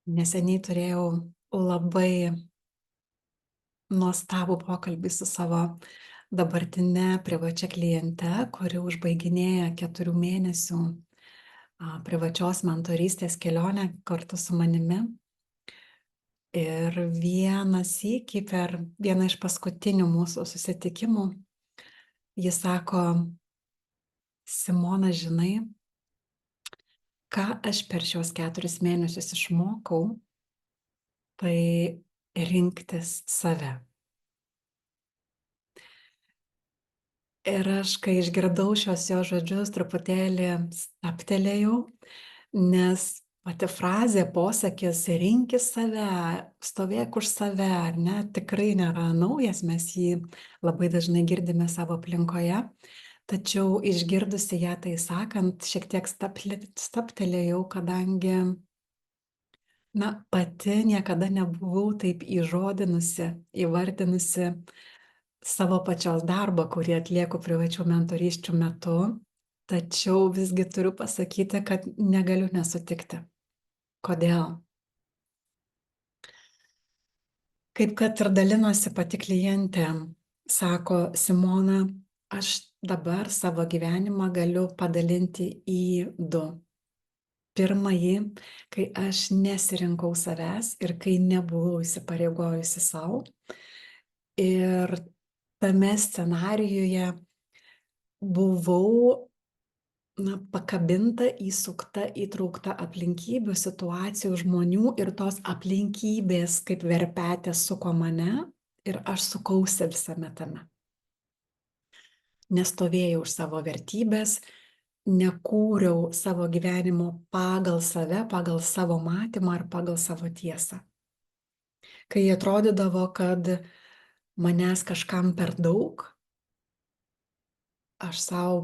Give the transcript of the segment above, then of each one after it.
Neseniai turėjau labai nuostabų pokalbį su savo dabartine privačia kliente, kuri užbaiginėja 4 mėnesių privačios mentorystės kelionę kartu su manimi. Ir vieną sykį per vieną iš paskutinių mūsų susitikimų ji sako: Simona, žinai, ką aš per šios 4 mėnesius išmokau, tai rinktis save. Ir aš, kai išgirdau šios jo žodžius, truputėlį stabtelėjau, nes pati frazė, posakis rinkis save, stovėk už save, ar ne, tikrai nėra naujas, mes jį labai dažnai girdime savo aplinkoje. Tačiau išgirdusi ją tai sakant, šiek tiek stabtelėjau, kadangi pati niekada nebuvau taip įžodinusi, įvardinusi savo pačios darbą, kurį atlieku privačių mentorysčių metu, tačiau visgi turiu pasakyti, kad negaliu nesutikti. Kodėl? Kaip kad ir dalinosi pati klientė, sako: Simona, aš dabar savo gyvenimą galiu padalinti į 2. Pirmąjį, kai aš nesirinkau savęs ir kai nebuvau įsipareigojusi sau. Ir tame scenarijuje buvau pakabinta, įsukta, įtraukta aplinkybių, situacijų, žmonių, ir tos aplinkybės kaip verpetės suko mane ir aš sukausi visame tame. Nestovėjau už savo vertybės, nekūriau savo gyvenimo pagal save, pagal savo matymą ar pagal savo tiesą. Kai atrodydavo, kad manęs kažkam per daug, aš savo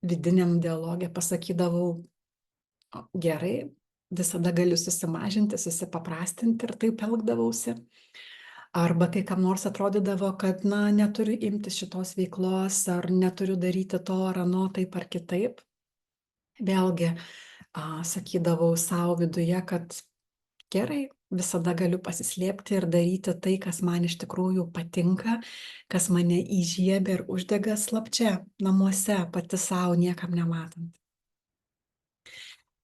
vidiniam dialogė pasakydavau: gerai, visada galiu susimažinti, susipaprastinti, ir taip elgdavausi. Arba kai kam nors atrodydavo, kad neturiu imtis šitos veiklos, ar neturiu daryti to ar ano, taip ar kitaip. Vėlgi sakydavau savo viduje, kad gerai, visada galiu pasislėpti ir daryti tai, kas man iš tikrųjų patinka, kas mane įžiebia ir uždega slapčia, namuose, pati savo, niekam nematant.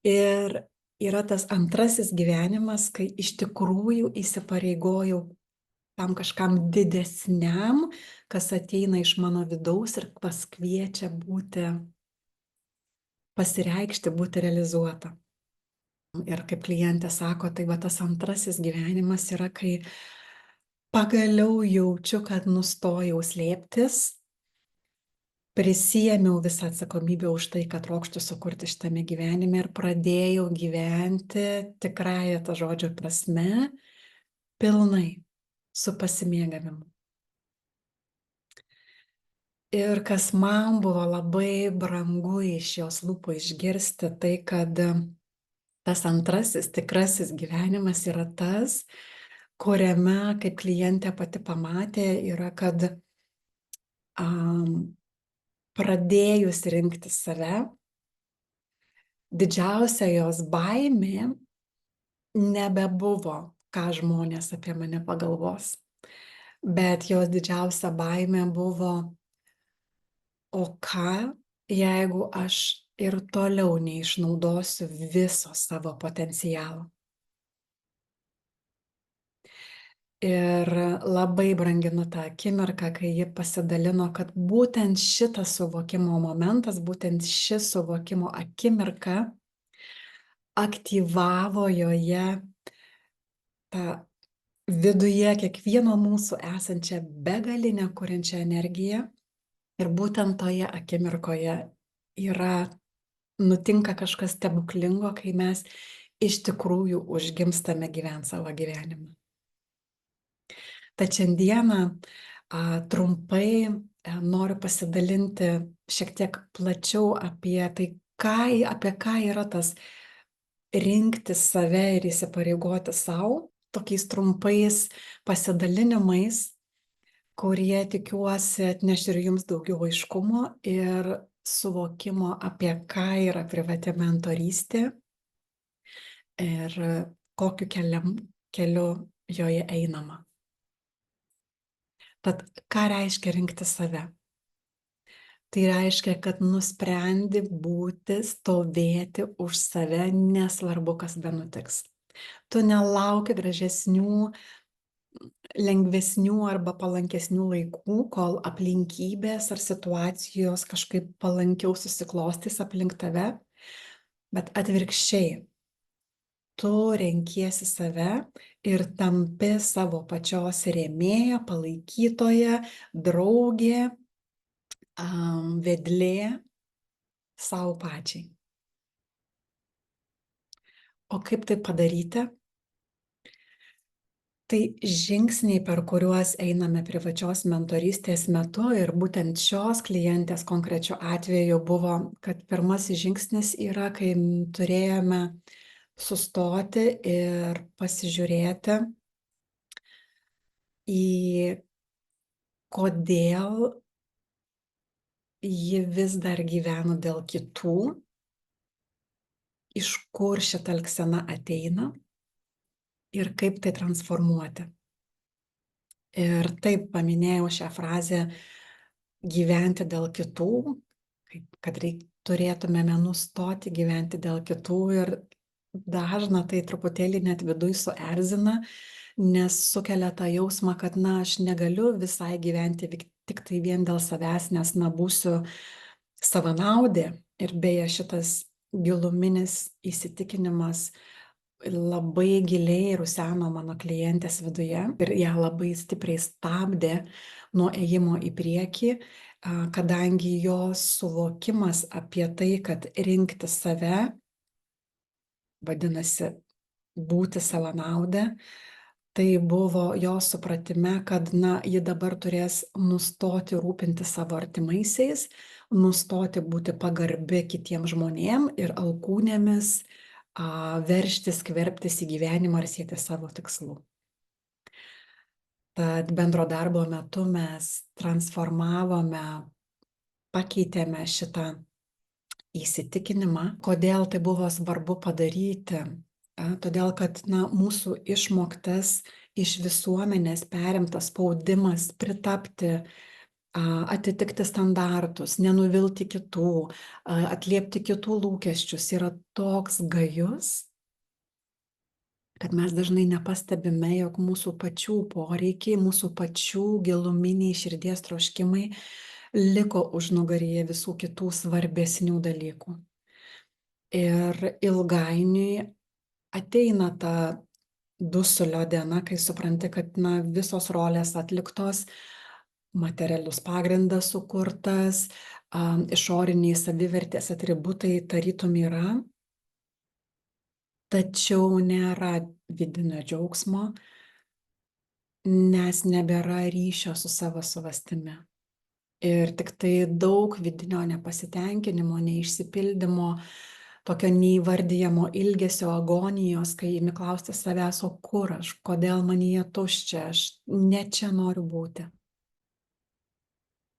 Ir yra tas antrasis gyvenimas, kai iš tikrųjų įsipareigojau tam kažkam didesniam, kas ateina iš mano vidaus ir kas kviečia pasireikšti, būti realizuota. Ir kaip klientė sako, tai va tas antrasis gyvenimas yra, kai pagaliau jaučiu, kad nustojau slėptis, prisiėmiau visą atsakomybę už tai, kad trokštu sukurti šitame gyvenime, ir pradėjau gyventi tikrąja to žodžio prasme, pilnai, su pasimėgavimu. Ir kas man buvo labai brangu iš jos lūpų išgirsti, tai kad tas antrasis, tikrasis gyvenimas yra tas, kuriame, kaip klientė pati pamatė, yra, kad pradėjus rinkti save, didžiausia jos baimė nebebuvo, ką žmonės apie mane pagalvos. Bet jos didžiausia baimė buvo: o ką, jeigu aš ir toliau neišnaudosiu viso savo potencialo? Ir labai branginu tą akimirką, kai ji pasidalino, kad būtent šitas suvokimo momentas, būtent ši suvokimo akimirka aktyvavo joje tą viduje kiekvieno mūsų esančią begalinę kuriančią energiją. Ir būtent toje akimirkoje nutinka kažkas stebuklingo, kai mes iš tikrųjų užgimstame gyventi savo gyvenimą. Tad šiandieną trumpai noriu pasidalinti šiek tiek plačiau apie tai, apie ką yra tas rinktis save ir įsipareigoti savo, tokiais trumpais pasidalinimais, kurie, tikiuosi, atneš ir jums daugiau aiškumo ir suvokimo, apie ką yra privati mentorystė ir kokiu keliu joje einama. Tad ką reiškia rinkti save? Tai reiškia, kad nusprendi būti, stovėti už save, nesvarbu, kas benutiks. Tu nelauki gražesnių, lengvesnių arba palankesnių laikų, kol aplinkybės ar situacijos kažkaip palankiau susiklostys aplink tave, bet atvirkščiai. Tu renkiesi save ir tampi savo pačios rėmėja, palaikytoja, draugė, vedlė sau pačiai. O kaip tai padaryti? Tai žingsniai, per kuriuos einame privačios mentorystės metu ir būtent šios klientės konkrečiu atveju buvo, kad pirmasis žingsnis yra, kai turėjome sustoti ir pasižiūrėti į kodėl ji vis dar gyvena dėl kitų, iš kur šita elgsena ateina ir kaip tai transformuoti. Ir taip paminėjau šią frazę gyventi dėl kitų, kad turėtumėme nustoti gyventi dėl kitų ir dažna tai truputėlį net viduj suerzina, nes sukelia tą jausmą, kad aš negaliu visai gyventi tik tai vien dėl savęs, nes būsiu savanaudė. Ir beje, šitas giluminis įsitikinimas labai giliai ruseno mano klientės viduje ir ją labai stipriai stabdė nuo ėjimo į priekį, kadangi jos suvokimas apie tai, kad rinkti save, vadinasi būti savanaude, tai buvo jos supratime, kad ji dabar turės nustoti rūpinti savo artimaisiais, nustoti būti pagarbi kitiem žmonėm ir alkūnėmis verštis, skverbtis į gyvenimą ir siekti savo tikslų. Tad bendro darbo metu mes transformavome, pakeitėme šitą įsitikinimą. Kodėl tai buvo svarbu padaryti? Todėl, kad mūsų išmoktas iš visuomenės perimtas spaudimas pritapti, atitikti standartus, nenuvilti kitų, atliepti kitų lūkesčius yra toks gajus, kad mes dažnai nepastebime, jog mūsų pačių poreikiai, mūsų pačių giluminiai širdies troškimai liko užnugaryje visų kitų svarbesnių dalykų. Ir ilgainiui ateina ta dusulio diena, kai supranti, kad visos rolės atliktos, materialus pagrindas sukurtas, išoriniai savivertės atributai tarytum yra, tačiau nėra vidinio džiaugsmo, nes nebėra ryšio su savo savastimi. Ir tik tai daug vidinio nepasitenkinimo, neišsipildymo, tokio neįvardyjamo ilgesio, agonijos, kai imi klausti savęs, o kur aš, kodėl manyje tuščia, aš ne čia noriu būti.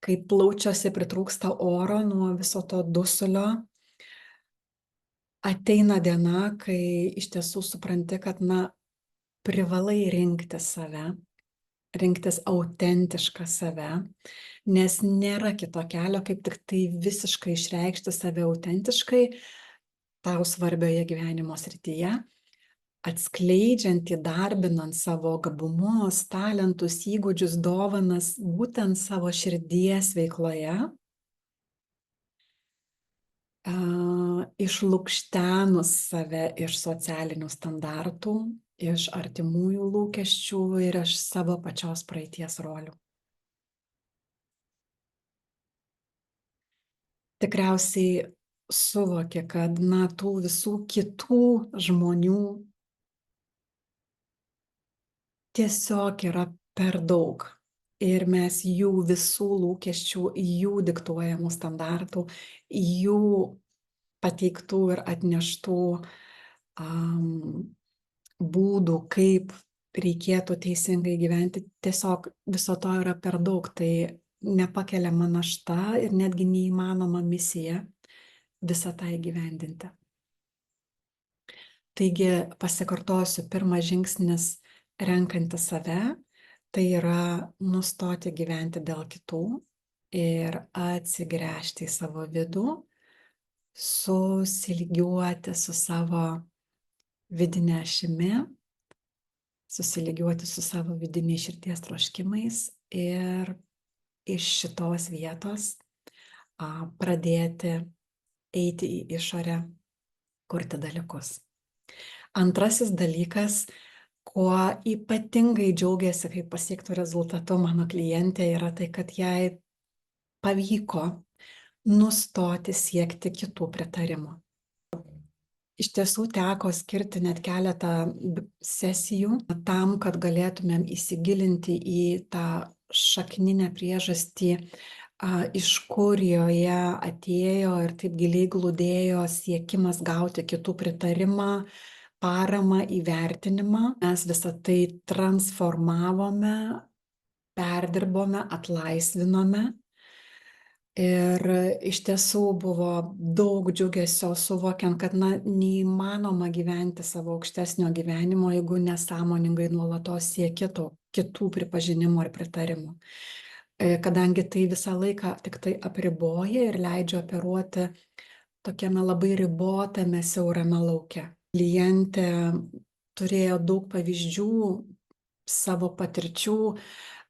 Kai plaučiuose pritrūksta oro nuo viso to dusulio, ateina diena, kai iš tiesų supranti, kad privalai rinkti save, rinktis autentišką save, nes nėra kito kelio, kaip tik tai visiškai išreikšti save autentiškai tau svarbioje gyvenimo srityje, atskleidžiant, įdarbinant savo gabumus, talentus, įgūdžius, dovanas, būtent savo širdies veikloje, išlukštenus save iš socialinių standartų, iš artimųjų lūkesčių ir iš savo pačios praeities rolių. Tikriausiai suvoki, kad tų visų kitų žmonių tiesiog yra per daug. Ir mes jų visų lūkesčių, jų diktuojamų standartų, jų pateiktų ir atneštų būdų, kaip reikėtų teisingai gyventi, tiesiog viso to yra per daug. Tai nepakeliama našta ir netgi neįmanoma misija visą tą įgyvendinti. Taigi, pasikartosiu, pirmas žingsnis renkantis save, tai yra nustoti gyventi dėl kitų ir atsigręžti į savo vidų, susilygiuoti su savo vidinė ašimi, susilygiuoti su savo vidiniais širdies troškimais ir iš šitos vietos pradėti eiti į išorę, kurti dalykus. Antrasis dalykas, kuo ypatingai džiaugiasi, kai pasiektų rezultatų mano klientė, yra tai, kad jai pavyko nustoti siekti kitų pritarimų. Iš tiesų teko skirti net keletą sesijų tam, kad galėtumėm įsigilinti į tą šakninę priežastį, iš kur joje atėjo ir taip giliai glūdėjo siekimas gauti kitų pritarimą, paramą, įvertinimą. Mes visą tai transformavome, perdirbome, atlaisvinome. Ir iš tiesų buvo daug džiugesio suvokiant, kad neįmanoma gyventi savo aukštesnio gyvenimo, jeigu nesąmoningai nuolatos sieki kitų pripažinimo ir pritarimo. Kadangi tai visą laiką tik tai apriboja ir leidžia operuoti tokiame labai ribotame, siaurame lauke. Klientė turėjo daug pavyzdžių savo patirčių,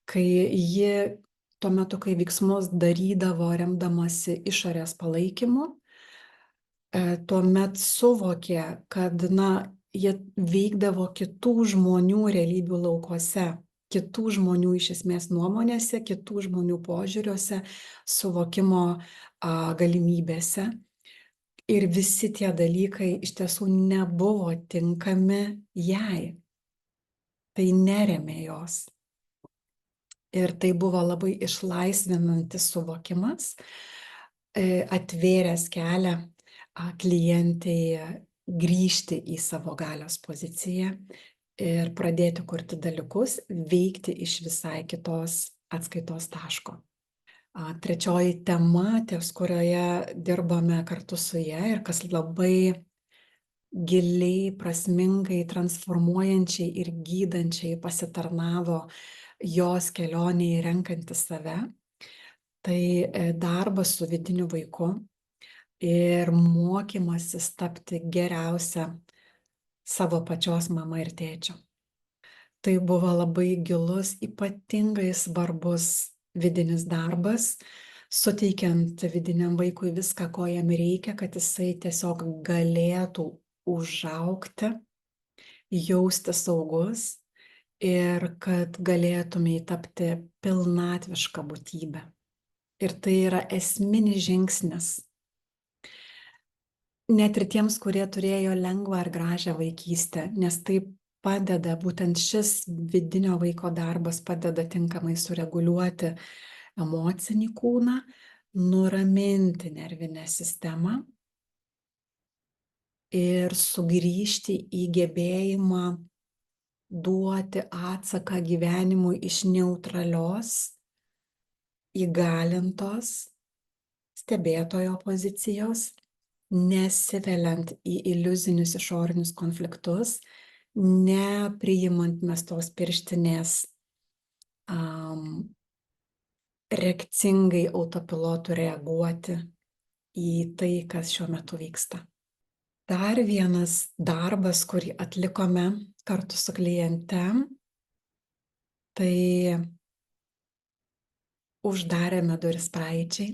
kai ji tuo metu, kai veiksmus darydavo remdamasi išorės palaikymu, tuomet suvokė, kad jie veikdavo kitų žmonių realybių laukuose, kitų žmonių iš esmės nuomonėse, kitų žmonių požiūriuose, suvokimo galimybėse. Ir visi tie dalykai iš tiesų nebuvo tinkami jai. Tai neremė jos. Ir tai buvo labai išlaisvinantis suvokimas, atvėręs kelią klientei grįžti į savo galios poziciją ir pradėti kurti dalykus, veikti iš visai kitos atskaitos taško. Trečioji tema, ties kurioje dirbame kartu su ja ir kas labai giliai, prasmingai, transformuojančiai ir gydančiai pasitarnavo jos kelionėje renkantis save, tai darbas su vidiniu vaiku ir mokymasis tapti geriausia savo pačios mama ir tėčiu. Tai buvo labai gilus, ypatingai svarbus vidinis darbas, suteikiant vidiniam vaikui viską, ko jam reikia, kad jisai tiesiog galėtų užaugti, jausti saugus ir kad galėtumei tapti pilnatvišką būtybę. Ir tai yra esminis žingsnis. Net ir tiems, kurie turėjo lengvą ar gražią vaikystę, nes tai padeda, būtent šis vidinio vaiko darbas padeda tinkamai sureguliuoti emocinį kūną, nuraminti nervinę sistemą ir sugrįžti į gebėjimą duoti atsaką gyvenimui iš neutralios, įgalintos stebėtojo pozicijos, nesiveliant į iliuzinius išorinius konfliktus, nepriimant mestos pirštinės reakcingai autopilotu reaguoti į tai, kas šiuo metu vyksta. Dar vienas darbas, kurį atlikome kartu su kliente, tai uždarėme duris praeičiai.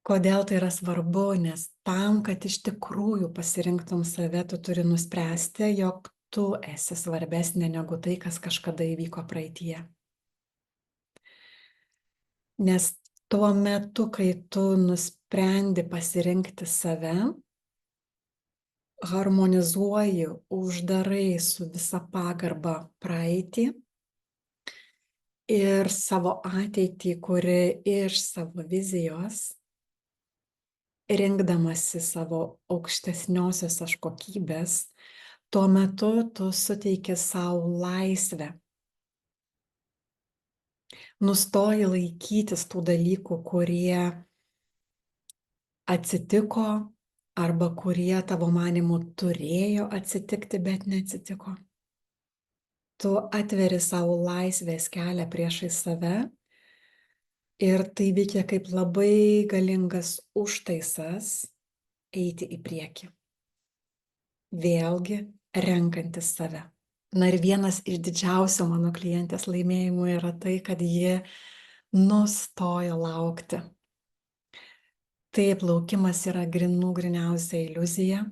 Kodėl tai yra svarbu? Nes tam, kad iš tikrųjų pasirinktum save, tu turi nuspręsti, jog tu esi svarbesnė negu tai, kas kažkada įvyko praeityje. Nes tuo metu, kai tu nusprendi pasirinkti save, harmonizuoji, uždarai su visa pagarba praeitį ir savo ateitį, kuri iš savo vizijos, rinkdamasi savo aukštesniosios aš kokybės, tuo metu tu suteiki savo laisvę. Nustoji laikytis tų dalykų, kurie atsitiko, arba kurie tavo manymu turėjo atsitikti, bet neatsitiko. Tu atveri savo laisvės kelią priešai save ir tai veikia kaip labai galingas užtaisas eiti į priekį. Vėlgi renkantis save. Na ir vienas iš didžiausių mano klientės laimėjimų yra tai, kad ji nustojo laukti. Taip, laukimas yra gryniausia iliuzija.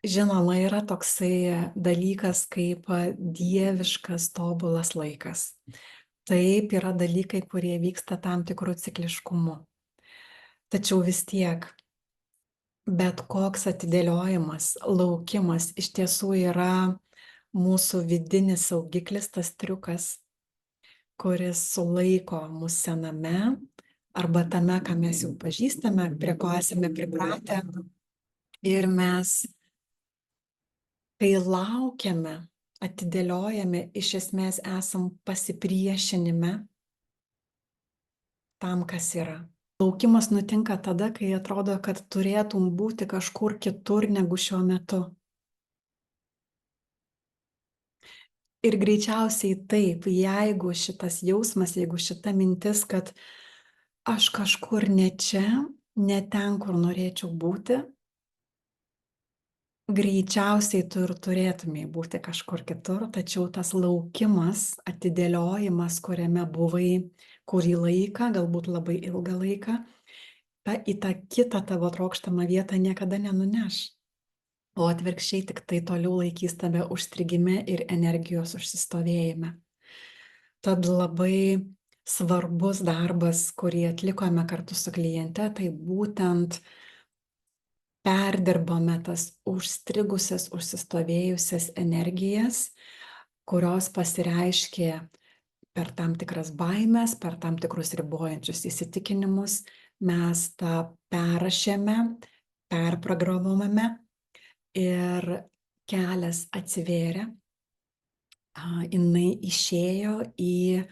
Žinoma, yra toksai dalykas kaip dieviškas tobulas laikas. Taip, yra dalykai, kurie vyksta tam tikrų cikliškumu. Tačiau vis tiek, bet koks atidėliojimas, laukimas iš tiesų yra mūsų vidinis saugiklis, tas triukas, kuris sulaiko mus sename arba tame, ką mes jau pažįstame, prie ko esame pripratę. Ir mes, kai laukiame, atidėliojame, iš esmės esam pasipriešinime tam, kas yra. Laukimas nutinka tada, kai atrodo, kad turėtum būti kažkur kitur negu šiuo metu. Ir greičiausiai taip, jeigu šitas jausmas, jeigu šita mintis, kad aš kažkur ne čia, ne ten, kur norėčiau būti, greičiausiai tu ir turėtumei būti kažkur kitur, tačiau tas laukimas, atidėliojimas, kuriame buvai kurį laiką, galbūt labai ilgą laiką, į tą kitą tavo trokštamą vietą niekada nenuneš. O atvirkščiai tik tai toliau laikys tave užstrigime ir energijos užsistovėjime. Tad labai svarbus darbas, kurį atlikome kartu su kliente, tai būtent perdirbome tas užstrigusias, užsistovėjusias energijas, kurios pasireiškė per tam tikras baimes, per tam tikrus ribojančius įsitikinimus. Mes tą perrašėme, perprogramavome ir kelias atsivėrė. Jinai išėjo į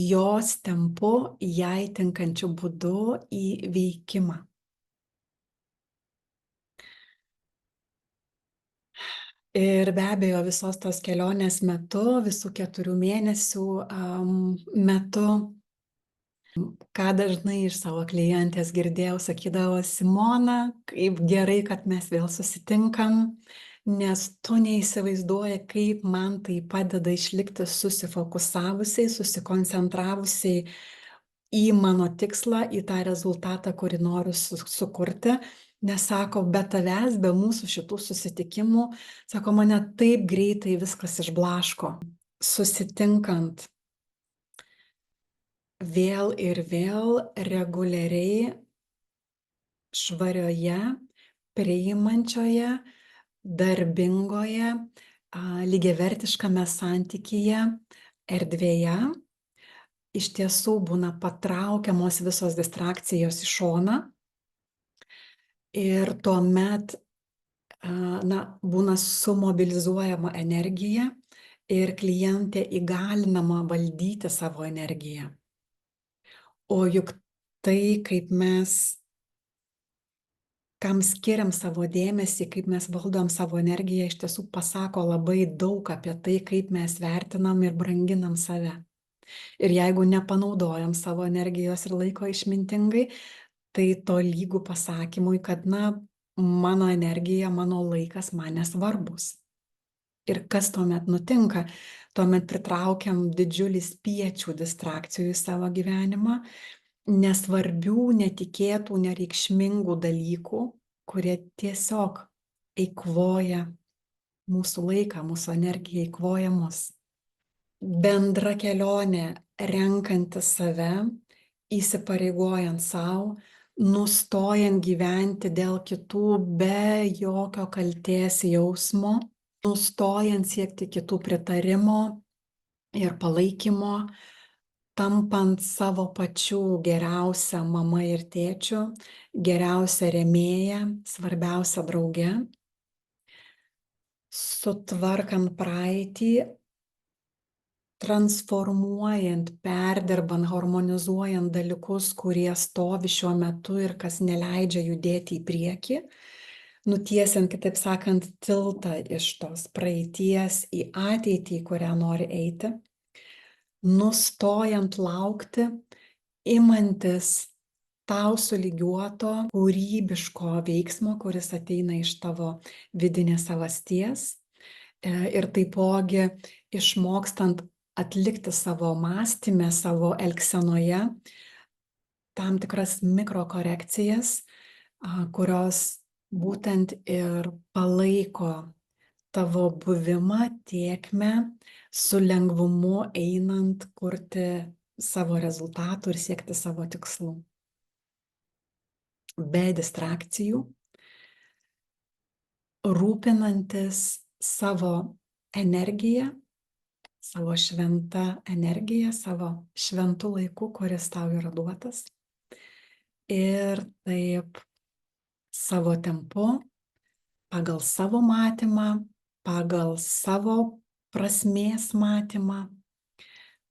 jos tempu, jai tinkančiu būdu į veikimą. Ir be abejo, visos tos kelionės metu, visų 4 mėnesių metu, ką dažnai iš savo klientės girdėjau, sakydavo: Simona, kaip gerai, kad mes vėl susitinkam, nes tu neįsivaizduoji, kaip man tai padeda išlikti susifokusavusiai, susikoncentravusiai į mano tikslą, į tą rezultatą, kurį noriu sukurti. Nes sako, be tavęs, be mūsų šitų susitikimų, sako, mane taip greitai viskas išblaško. Susitinkant vėl ir vėl reguliariai, švarioje, priimančioje, darbingoje, lygiavertiškame santykyje, erdvėje, iš tiesų būna patraukiamos visos distrakcijos į šoną ir tuomet būna sumobilizuojama energija ir klientė įgalinama valdyti savo energiją. O juk tai, kaip mes, kam skiriam savo dėmesį, kaip mes valdom savo energiją, iš tiesų pasako labai daug apie tai, kaip mes vertinam ir branginam save. Ir jeigu nepanaudojam savo energijos ir laiko išmintingai, tai to lygų pasakymui, kad, mano energija, mano laikas man nesvarbus. Ir kas tuomet nutinka? Tuomet pritraukiam didžiulį spiečių distrakcijų į savo gyvenimą, nesvarbių, netikėtų, nereikšmingų dalykų, kurie tiesiog eikvoja mūsų laiką, mūsų energiją, eikvoja mus. Bendra kelionė renkantis save, įsipareigojant savo, nustojant gyventi dėl kitų be jokio kaltės jausmo, nustojant siekti kitų pritarimo ir palaikymo, tampant savo pačių geriausia mama ir tėčiu, geriausia rėmėja, svarbiausia drauge, sutvarkant praeitį, transformuojant, perdirbant, harmonizuojant dalykus, kurie stovi šiuo metu ir kas neleidžia judėti į priekį, nutiesiant, kitaip sakant, tiltą iš tos praeities į ateitį, į kurią nori eiti, nustojant laukti, imantis tau sulygiuoto kūrybiško veiksmo, kuris ateina iš tavo vidinės savasties, ir taipogi išmokstant atlikti savo mąstyme, savo elgsenoje tam tikras mikrokorekcijas, kurios būtent ir palaiko tavo buvimą, tėkmę, su lengvumu einant kurti savo rezultatų ir siekti savo tikslų. Be distrakcijų, rūpinantis savo energiją, savo šventą energiją, savo šventų laikų, kuris tau yra duotas. Ir taip savo tempu, pagal savo matymą, pagal savo prasmės matymą,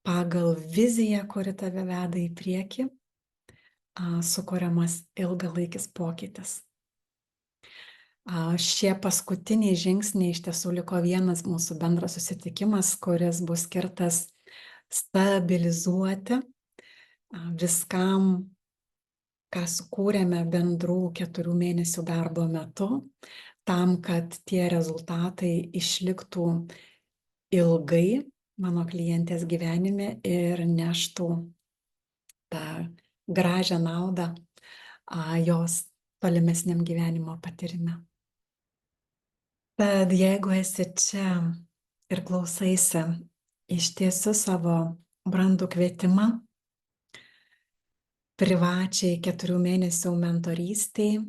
pagal viziją, kuri tave veda į priekį, sukuriamas ilgalaikis pokytis. Šie paskutiniai žingsniai iš tiesų liko vienas mūsų bendras susitikimas, kuris bus skirtas stabilizuoti viskam, ką sukūrėme bendrų 4 mėnesių darbo metu, tam, kad tie rezultatai išliktų ilgai mano klientės gyvenime ir neštų tą gražią naudą jos tolimesniam gyvenimo patyrime. Tad jeigu esi čia ir klausaisi, ištiesiu savo brandų kvietimą privačiai 4 mėnesių mentorystiai,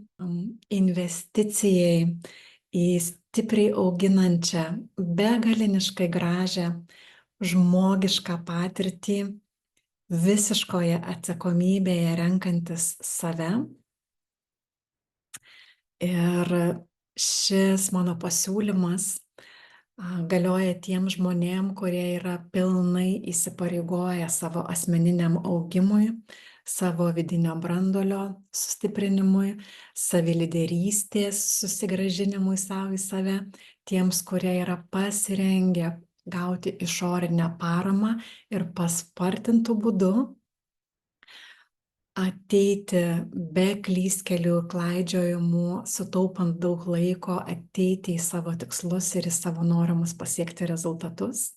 investicijai į stipriai auginančią, begaliniškai gražią, žmogišką patirtį, visiškoje atsakomybėje renkantis save. Ir šis mano pasiūlymas galioja tiem žmonėm, kurie yra pilnai įsipareigoję savo asmeniniam augimui, savo vidinio branduolio sustiprinimui, savilyderystės susigrąžinimui savo į save, tiems, kurie yra pasirengę gauti išorinę paramą ir paspartintų būdu ateiti be klystkelių, klaidžiojimų, sutaupant daug laiko, ateiti į savo tikslus ir į savo norimus pasiekti rezultatus.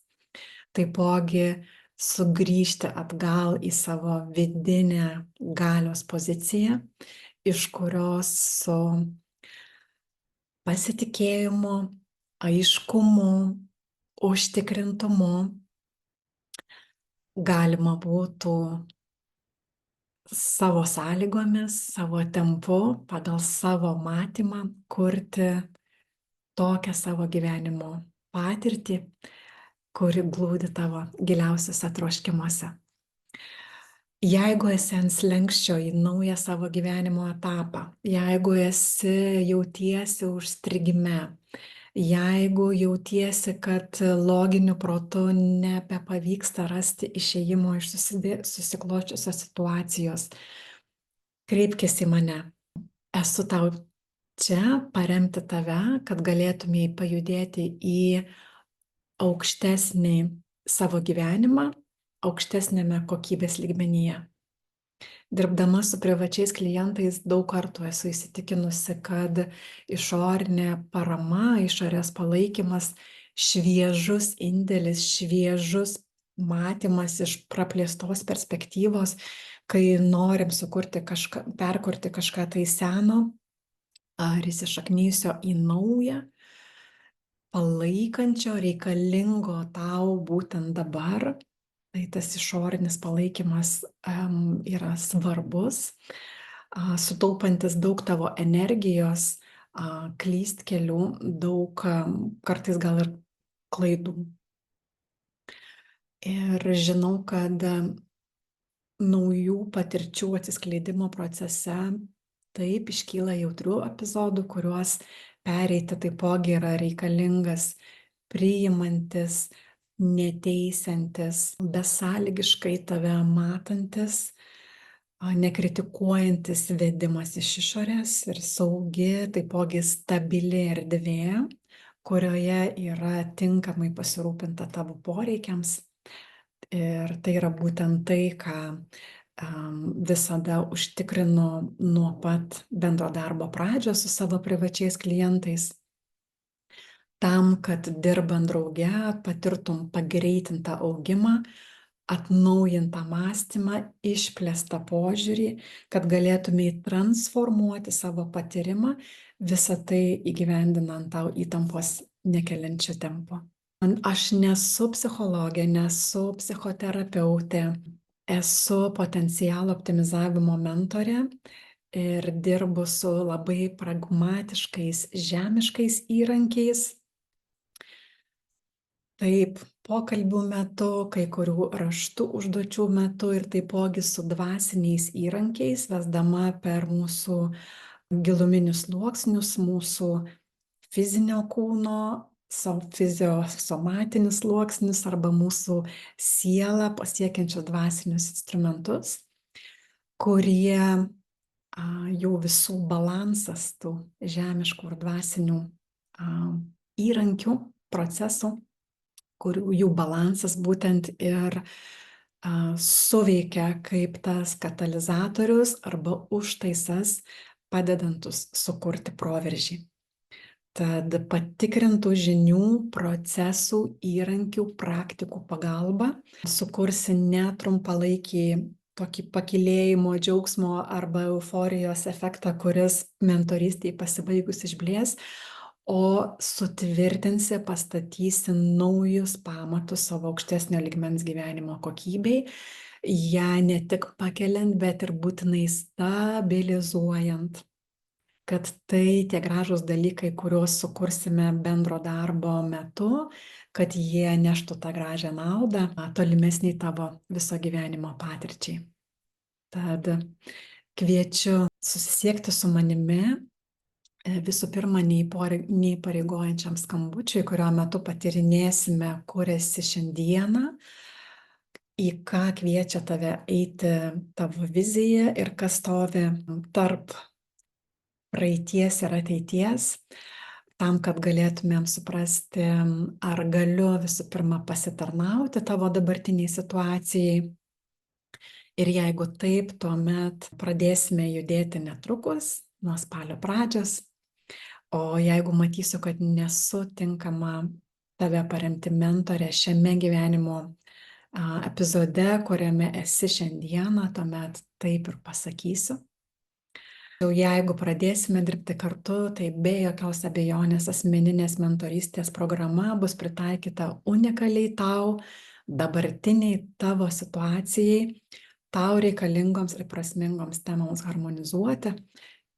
Taipogi sugrįžti atgal į savo vidinę galios poziciją, iš kurios su pasitikėjimu, aiškumu, užtikrintumu galima būtų savo sąlygomis, savo tempu, pagal savo matymą kurti tokią savo gyvenimo patirtį, kuri glūdi tavo giliausiuose troškimuose. Jeigu esi ant slenksčio į naują savo gyvenimo etapą, jeigu jautiesi užstrigime, jeigu jautiesi, kad loginiu protu nebepavyksta rasti išėjimo iš susikloščiusios situacijos, kreipkis į mane. Esu tau čia paremti tave, kad galėtumei pajudėti į aukštesnį savo gyvenimą, aukštesnėme kokybės lygmenyje. Dirbdama su privačiais klientais daug kartų esu įsitikinusi, kad išorinė parama, išorės palaikymas, šviežus indėlis, šviežus matymas iš praplėstos perspektyvos, kai norim perkurti kažką tai seno ar įsišaknysio į naują, palaikančio, reikalingo tau būtent dabar. Tai tas išorinis palaikymas yra svarbus, sutaupantis daug tavo energijos, klystkelių, daug kartais gal ir klaidų. Ir žinau, kad naujų patirčių atsiskleidimo procese taip iškyla jautrių epizodų, kuriuos pereiti taipogi yra reikalingas priimantis neteisiantis, besąlygiškai tave matantis, nekritikuojantis vedimas iš išorės ir saugi, taipogi stabili erdvė, kurioje yra tinkamai pasirūpinta tavo poreikiams. Ir tai yra būtent tai, ką visada užtikrinu nuo pat bendro darbo pradžios su savo privačiais klientais. Tam, kad dirbant drauge patirtum pagreitintą augimą, atnaujintą mąstymą, išplėstą požiūrį, kad galėtumei transformuoti savo patyrimą, visą tai įgyvendinant tau įtampos nekeliančią tempo. Aš nesu psichologė, nesu psichoterapeutė, esu potencialo optimizavimo mentorė ir dirbu su labai pragmatiškais, žemiškais įrankiais. Taip, pokalbių metu, kai kurių raštų užduočių metu ir taipogi su dvasiniais įrankiais, vesdama per mūsų giluminius sluoksnius, mūsų fizinio kūno, fiziosomatinius sluoksnius arba mūsų sielą pasiekiančius dvasinius instrumentus, kurie jų visų balansas tų žemiškų ir dvasinių įrankių, procesų, kurių jų balansas būtent ir suveikia kaip tas katalizatorius arba užtaisas, padedantus sukurti proveržį. Tad patikrintų žinių, procesų, įrankių, praktikų pagalba sukursi netrumpalaikį tokį pakylėjimo, džiaugsmo arba euforijos efektą, kuris mentorystėje pasibaigus išblės, o sutvirtinsi, pastatysi naujus pamatus savo aukštesnio lygmens gyvenimo kokybei, ją ne tik pakeliant, bet ir būtinai stabilizuojant, kad tai tie gražūs dalykai, kuriuos sukursime bendro darbo metu, kad jie neštų tą gražią naudą tolimesniai tavo viso gyvenimo patirčiai. Tad kviečiu susisiekti su manimi, visų pirma, neįpareigojančiam skambučiui, kurio metu patyrinėsime, kur esi šiandieną, į ką kviečia tave eiti tavo vizija ir kas stovi tarp praeities ir ateities, tam, kad galėtumėm suprasti, ar galiu visų pirma pasitarnauti tavo dabartiniai situacijai. Ir jeigu taip, tuomet pradėsime judėti netrukus, nuo spalio pradžios. O jeigu matysiu, kad nesu tinkama tave paremti mentorė šiame gyvenimo epizode, kuriame esi šiandieną, tuomet taip ir pasakysiu. Jeigu pradėsime dirbti kartu, tai be jokios abejonės asmeninės mentorystės programa bus pritaikyta unikaliai tau, dabartiniai tavo situacijai, tau reikalingoms ir prasmingoms temoms harmonizuoti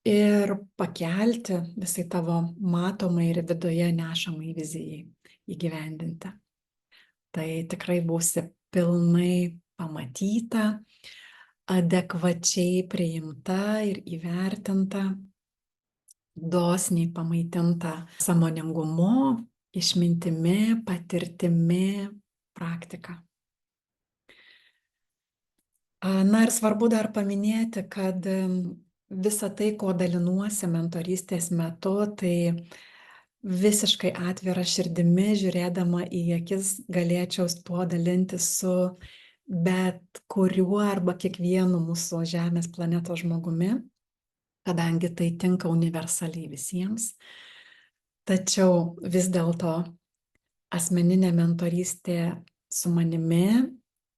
ir pakelti visai tavo matomai ir viduje nešamai vizijai įgyvendinti. Tai tikrai būsi pilnai pamatyta, adekvačiai priimta ir įvertinta, dosniai pamaitinta sąmoningumu, išmintimi, patirtimi, praktika. Na ir svarbu dar paminėti, kad visa tai, ko dalinuosi mentorystės metu, tai visiškai atvira širdimi, žiūrėdama į akis, galėčiau tuo dalintis su bet kuriuo arba kiekvienu mūsų Žemės planetos žmogumi, kadangi tai tinka universaliai visiems. Tačiau vis dėlto asmeninė mentorystė su manimi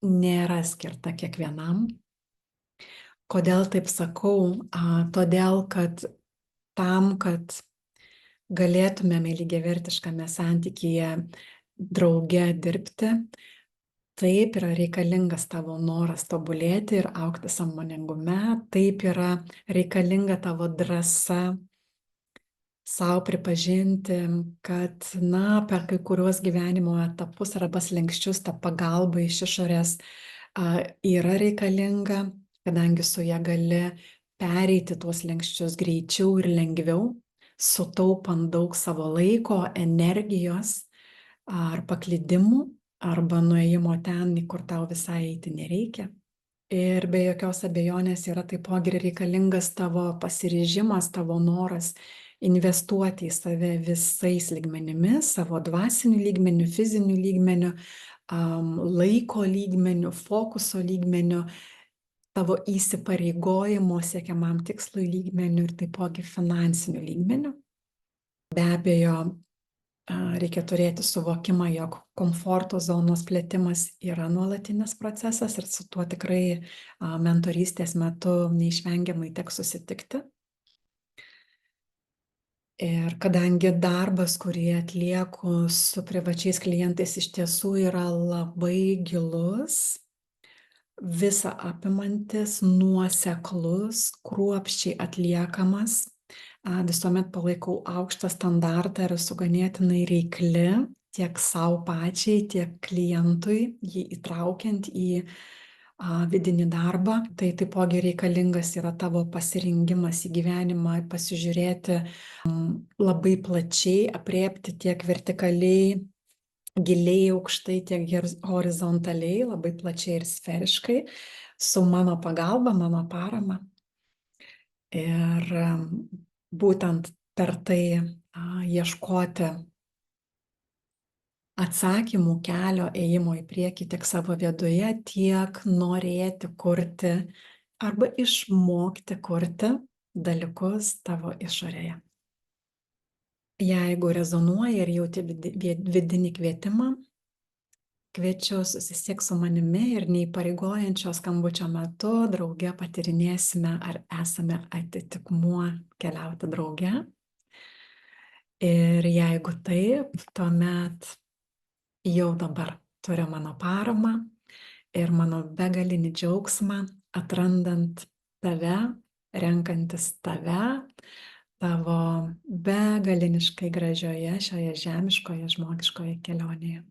nėra skirta kiekvienam. Kodėl taip sakau? Todėl, kad tam, kad galėtumėme lygiavertiškame santykyje drauge dirbti, taip yra reikalingas tavo noras tobulėti ir augti sąmoningume, taip yra reikalinga tavo drąsa sau pripažinti, kad, per kai kuriuos gyvenimo etapus arba slenksčius ta pagalba iš išorės yra reikalinga, kadangi su ja gali pereiti tuos slenksčius greičiau ir lengviau, sutaupant daug savo laiko, energijos ar paklydimų. arba nuėjimo ten, į kur tau visai eiti nereikia. Ir be jokios abejonės yra taipogi reikalingas tavo pasiryžimas, tavo noras investuoti į save visais lygmenimis, savo dvasiniu lygmeniu, fiziniu lygmeniu, laiko lygmeniu, fokuso lygmeniu, tavo įsipareigojimo siekiamam tikslui lygmeniu ir taipogi finansiniu lygmeniu. Be abejo, reikia turėti suvokimą, jog komforto zonos plėtimas yra nuolatinis procesas ir su tuo tikrai mentorystės metu neišvengiamai teks susitikti. Ir kadangi darbas, kurį atlieku su privačiais klientais, iš tiesų yra labai gilus, visa apimantis, nuoseklus, kruopščiai atliekamas, visuomet palaikau aukštą standartą ir esu ganėtinai reikli tiek sau pačiai, tiek klientui, jį įtraukiant į vidinį darbą. Tai taipogi reikalingas yra tavo pasirengimas į gyvenimą, pasižiūrėti labai plačiai, aprėpti tiek vertikaliai, giliai, aukštai, tiek horizontaliai, labai plačiai ir sferiškai, su mano pagalba, mano parama. Ir būtent per tai ieškoti atsakymų, kelio, ėjimo į priekį tiek savo viduje, tiek norėti kurti arba išmokti kurti dalykus tavo išorėje. Jeigu rezonuoja ir jauti vidinį kvietimą, kviečiu susisiek su manimi ir neįpareigojančio skambučio metu drauge patyrinėsime, ar esame atitikmuo keliauti drauge. Ir jeigu taip, tuomet jau dabar turi mano paramą ir mano begalinį džiaugsmą atrandant tave, renkantis tave, tavo begaliniškai gražioje šioje žemiškoje, žmogiškoje kelionėje.